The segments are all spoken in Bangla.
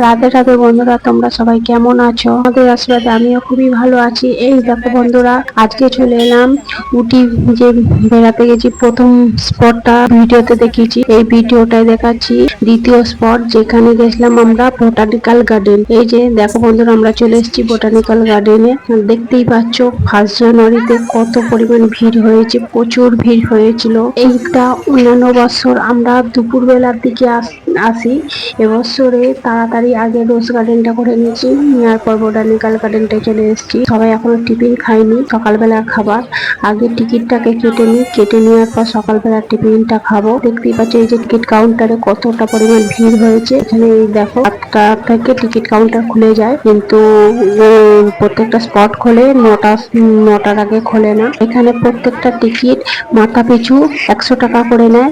রাধে রাধে বন্ধুরা, তোমরা সবাই কেমন আছো? আমাদের আশীর্বাদে আমিও খুবই ভালো আছি। এই দেখো বন্ধুরা, আজকে চলে এলাম উটি যে বেড়াতে গেছি। প্রথম স্পটটা ভিডিওতে দেখিয়েছি, এই ভিডিওটাই দেখাচ্ছি দ্বিতীয় স্পট যেখানে গেছিলাম আমরা, বোটানিক্যাল গার্ডেন। এই যে দেখো বন্ধুরা, আমরা চলে এসেছি বোটানিক্যাল গার্ডেনে। দেখতেই পাচ্ছ 1 জানুয়ারিতে কত পরিমাণ ভিড় হয়েছে, প্রচুর ভিড় হয়েছিল। এইটা অন্যান্য বছর আমরা দুপুর বেলার দিকে আসি, এবছরে তাড়াতাড়ি আগে রোজ গার্ডেনটা করে নিয়েছি, নেওয়ার পর বোটানিক্যাল গার্ডেনটায় চলে এসেছি। সবাই এখনো টিফিন খাইনি, সকালবেলার খাবার আগে টিকিটটাকে কেটে নিই, কেটে নেওয়ার পর সকালবেলা টিফিনটা খাবো। দেখতেই পাচ্ছি এই যে টিকিট কাউন্টারে কতটা পরিমাণ ভিড় হয়েছে। এখানে এই দেখো 8টা থেকে টিকিট কাউন্টার খুলে যায়, কিন্তু প্রত্যেকটা স্পট খোলে 9টার আগে খোলে না। এখানে প্রত্যেকটা টিকিট মাথা পিছু 100 টাকা করে নেয়।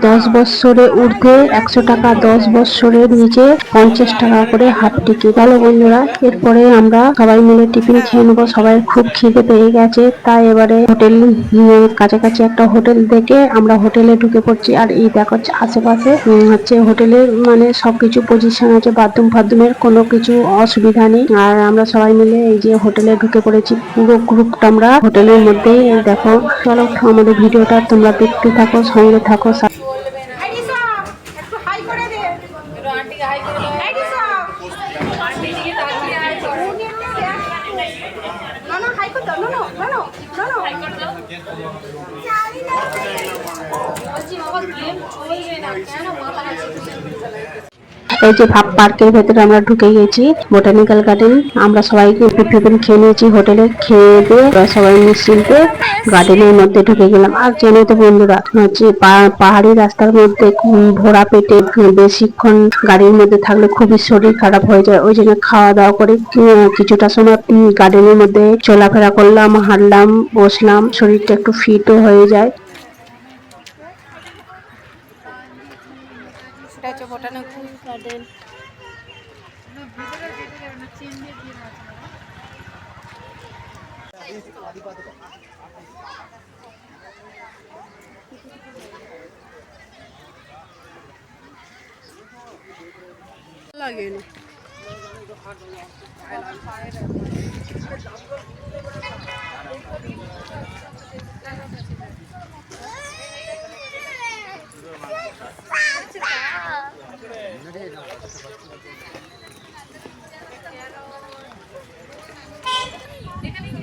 10 বছরে ঊর্ধ্বে 100 টাকা, 10 বছরের নিচে 50 টাকা করে হাফ টিকিট। ভালো বন্ধুরা, এরপরে আমরা সবাই মিলে টিফিন খেয়ে নেবো। সবাই খুব খিদে পেয়ে গেছে, তাই এবারে হোটেল কাছাকাছি একটা হোটেল দেখে আমরা হোটেলে ঢুকে পড়ছি। আর এই দেখো আশেপাশে হচ্ছে হোটেলের মানে সবকিছু পজিশন আছে, বাথরুম ফাথরুমের কোনো কিছু অসুবিধা নেই। আর আমরা সবাই মিলে এই যে হোটেলে ঢুকে পড়েছি, পুরো গ্রুপটা আমরা হোটেলের মধ্যেই। দেখো চলো আমাদের ভিডিওটা তোমরা দেখতে থাকো, সঙ্গে থাকো। এই যে ভাব পার্কের ভেতরে আমরা ঢুকে গেছি, বোটানিক্যাল গার্ডেন। আমরা সবাই টিফিন খেয়ে নিয়েছি হোটেলে, খেয়ে দিয়ে সবাই নিশ্চিন্তে গার্ডেনের মধ্যে ঢুকে গেলাম। আর জেনে তো বন্ধুরা, হচ্ছে পাহাড়ি রাস্তার মধ্যে ভরা পেটে বেশিক্ষণ গাড়ির মধ্যে থাকলে খুবই শরীর খারাপ হয়ে যায়। ওই জন্য খাওয়া দাওয়া করে কিছুটা সময় গার্ডেনের মধ্যে চলাফেরা করলাম, হাঁটলাম, বসলাম, শরীরটা একটু ফিটও হয়ে যায়। এটা হচ্ছে বোটানিক্যাল গার্ডেন। লাগে না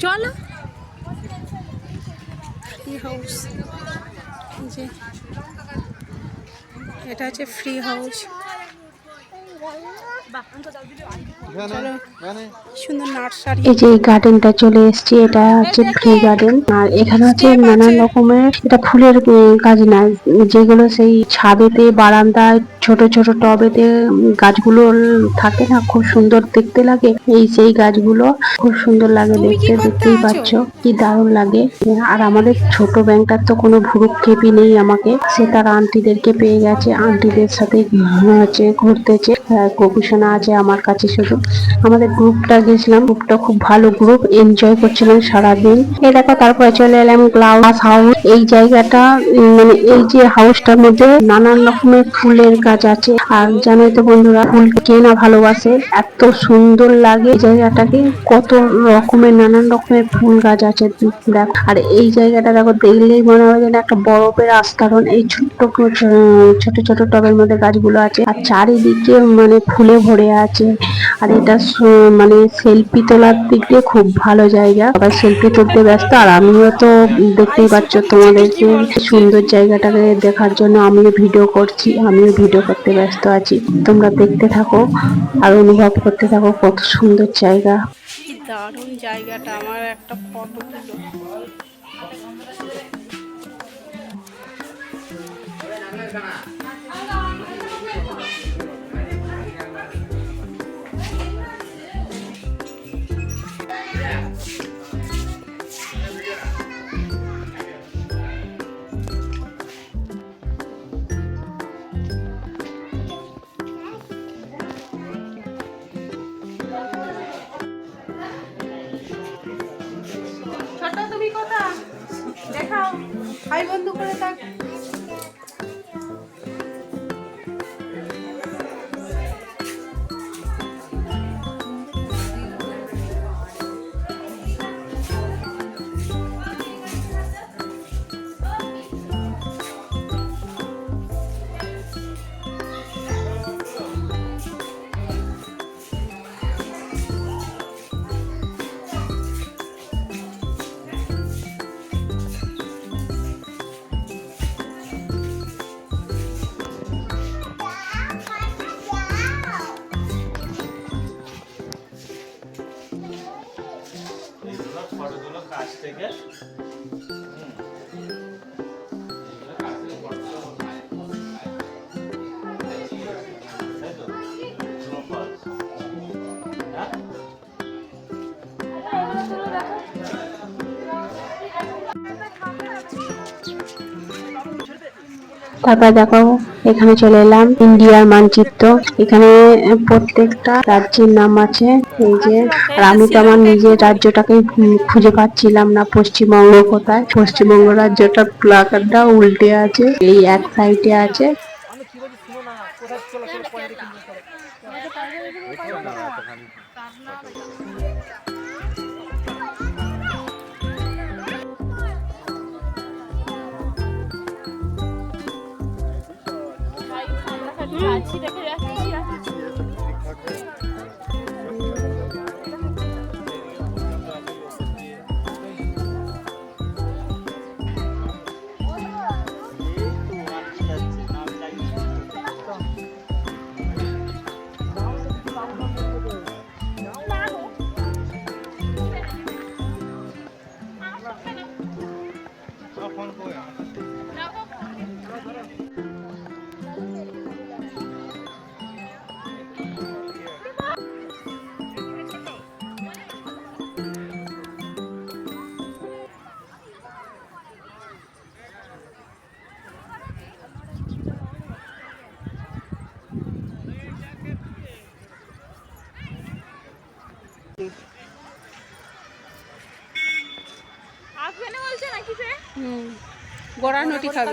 চলো ফ্রি হাউস। এটা হচ্ছে ফ্রি হাউস। সুন্দর নার্সারি। এই যে এই গার্ডেনটা চলে এসেছি, এটা হচ্ছে ফ্রি গার্ডেন। আর এখানে হচ্ছে নানান রকমের, এটা ফুলের গাছ না, যেগুলো সেই ছাদেতে বারান্দায় ছোট ছোট টবেতে গাছগুলো থাকে না, খুব সুন্দর দেখতে লাগে। এই সেই গাছগুলো খুব সুন্দর লাগে দেখতে, দেখতেই পাচ্ছ কি দারুণ লাগে। আর আমাদের ছোট ব্যাংকটার তো কোনো ভুরুক্ষেপই নেই আমাকে, সে তার আন্টিদেরকে পেয়ে গেছে, আন্টিদের সাথে হচ্ছে ঘুরতেছে। গোপুসোনা আছে আমার কাছে শুধু। আমাদের গ্রুপটা গেছিলাম, গ্রুপটা খুব ভালো গ্রুপ, এনজয় করছিলাম সারাদিন। এই দেখো তারপরে চলে এলাম গ্লাস হাউস। এই জায়গাটা মানে এই যে হাউসটার মধ্যে নানান রকমের ফুলের গাছ আছে। আর জানোই তো বন্ধুরা, ফুল কে না ভালোবাসে, এত সুন্দর লাগে এই জায়গাটাকে। কত রকমের নানান রকমের ফুল গাছ আছে দেখ। আর এই জায়গাটা দেখো, দেখলেই মনে হয় যেন একটা বরফের আস্তরণ। এই ছোট্ট ছোট ছোট টবের মধ্যে গাছগুলো আছে, আর চারিদিকে মানে ফুলে ভরে আছে। আর এটা মানে সেলফি তোলার দিক দিয়ে খুব ভালো জায়গা, সবাই সেলফি তুলতে ব্যস্ত। আর আমিও তো দেখতেই পাচ্ছ, তোমাদেরকে সুন্দর জায়গাটাকে দেখার জন্য আমিও ভিডিও করছি, আমিও ভিডিও করতে ব্যস্ত আছি। তোমরা দেখতে থাকো আর অনুভব করতে থাকো কত সুন্দর জায়গা। কি দারুণ জায়গাটা, আমার একটা ফটো তুলো। তুমি কোথা দেখাও, ভাই বন্ধু করে থাক। থেকে তারপর দেখো এখানে চলে এলাম ইন্ডিয়ার মানচিত্র। এখানে প্রত্যেকটা রাজ্যের নাম আছে। এই যে, আর আমি তো আমার নিজের রাজ্যটাকে খুঁজে পাচ্ছিলাম না, পশ্চিমবঙ্গ কোথায়। পশ্চিমবঙ্গ রাজ্যটার প্লাকারটা উল্টে আছে, এই এক সাইডে আছে। গোড়ার নটি খাবে।